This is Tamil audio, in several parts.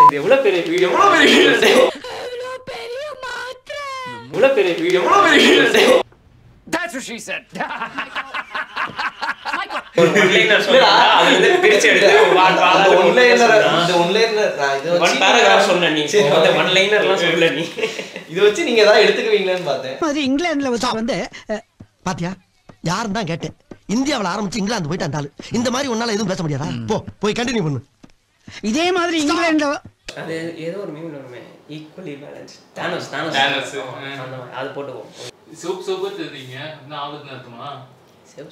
இது எவ்வளவு பெரிய video That's what she said. ஒரு ஒன்லைனர் சொல்றா அது வந்து பிரிச்சு எடுத்து அந்த ஒன்லைனர் நான் இது ஒன் பாராகிராஃப் சொன்ன நீ அந்த ஒன்லைனர்லாம் சொல்லல நீ இது வச்சு நீங்க ஏதாவது எடுத்துக்குவீங்கன்னு பார்த்தேன். அது இங்கிலாந்துல வந்து பாத்தியா யாரும் தான் கேட்டேன். இந்தியாவுல ஆரம்பிச்சு இங்கிலாந்து போயிட்டு அந்த ஆளு இந்த மாதிரி ஒன்னால எதுவும் பேச முடியாதா? போய் கண்டினியூ பண்ணு. இதே மாதிரி இங்கிலாந்துல அது ஏதோ ஒரு மீம் வருமே ஈக்குவலி பேலன்ஸ் தானோஸ் அந்த மாதிரி அது போட்டுவோம். சூப் தெரியுங்க என்ன ஆகுதுன்னு அர்த்தமா?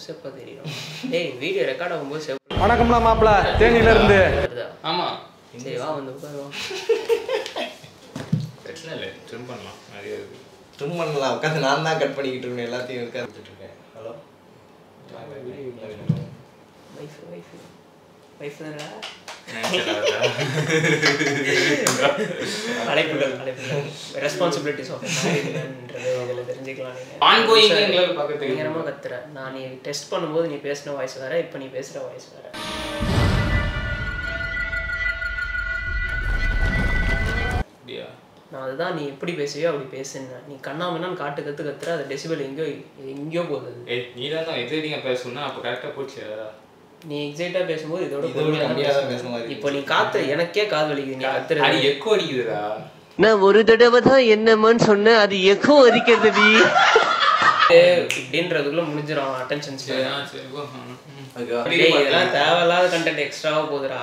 செப்பா தெரியும். டேய் வீடியோ ரெக்கார்ட் ஆகும்போது செப் வணக்கம்ல மாப்ள தேனில இருந்து. ஆமா சரி வா வந்து உட்காருவா. பிரச்சனை இல்லை ட்ரிம் பண்ணலாம் நிறைய இருக்கு. ட்ரிம் பண்ணலாம் உட்காந்து நான் தான் கட் பண்ணிக்கிட்டு இருக்கேன் எல்லாத்தையும் உட்காந்துட்டு இருக்கேன். ஹலோ வைஃப் தானடா அழைப்புகள் ரெஸ்பான்சிபிலிட்டிஸ் ஆஃப் மேரேஜ்ன்றது இதில் தெரிஞ்சுக்கலாம். நீங்கள் ஆன்கோயிங்ல பார்க்கறதுக்கு பயங்கரமாக கத்துற. நான் நீ டெஸ்ட் பண்ணும்போது நீ பேசின வாய்ஸ் வேற, இப்போ நீ பேசுகிற வாய்ஸ் வேற. நான் அதுதான் நீ எப்படி பேசுவியோ அப்படி பேசுன. நீ கண்ணாமண்ணான்னு காட்டு கத்துற அது டெசிபல் எங்கேயோ போகுது. நீ தான் எக்ஸைட்டிங்கா பேசணும்னா அப்போ கரெக்டாக போச்சு. நீ எக்ஸைட்டாக பேசும்போது இதோட கம்மியாக தான் பேசுன மாதிரி. இப்போ நீ காத்து எனக்கே காது வலிக்குது நீ கத்துற. அது எக்கோ அடிக்குதுடா. நான் ஒரு தடவை தான் என்னமான்னு சொன்னேன் அது எக்கோ அடிக்கிறது இப்படின்றதுக்குள்ள முடிஞ்சிடும் அட்டென்ஷன். சரி இதெல்லாம் தேவையில்லாத கண்டென்ட் எக்ஸ்ட்ராவா போகுதுடா.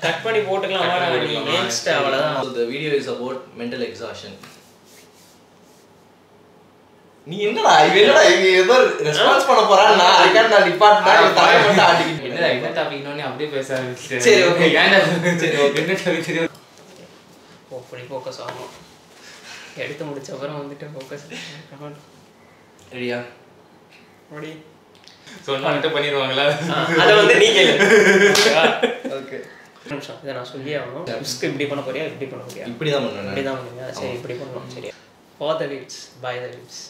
கட் பண்ணி போட்டுக்கலாம் வாடா நீ நெக்ஸ்ட் அவ்வளவுதான். The video is about mental exhaustion. நீ என்னடா இங்க ஏதோ ரெஸ்பான்ஸ் பண்ண போறா நான் அதுக்காக நான் டிபார்ட்மென்ட் தலைய மட்டும் ஆடிக்கிட்டு என்ன இந்த டாபிக்னோனே அப்படியே பேச ஆரம்பிச்சேன். சரி ஓகே ஏன்டா சரி ஓகே என்ன டாபிக் தெரியும் ஹோப்ஃபுல்லி ஃபோக்கஸ் ஆகும். எடுத்து முடிச்ச அப்புறம் வந்துட்டு ஃபோக்கஸ் ரெடியா ரெடி சொன்னா மட்டும் பண்ணிடுவாங்களா? அதை வந்து நீ கேளு. ஓகே நிமிஷம் இதை நான் சொல்லியே ஆகணும். ரிஸ்க் இப்படி பண்ண போறியா இப்படி பண்ண போறியா? இப்படி தான் பண்ணணும். இப்படி தான் பண்ணுங்க. சரி இப்படி பண்ணலாம். சரி for the lips by the lips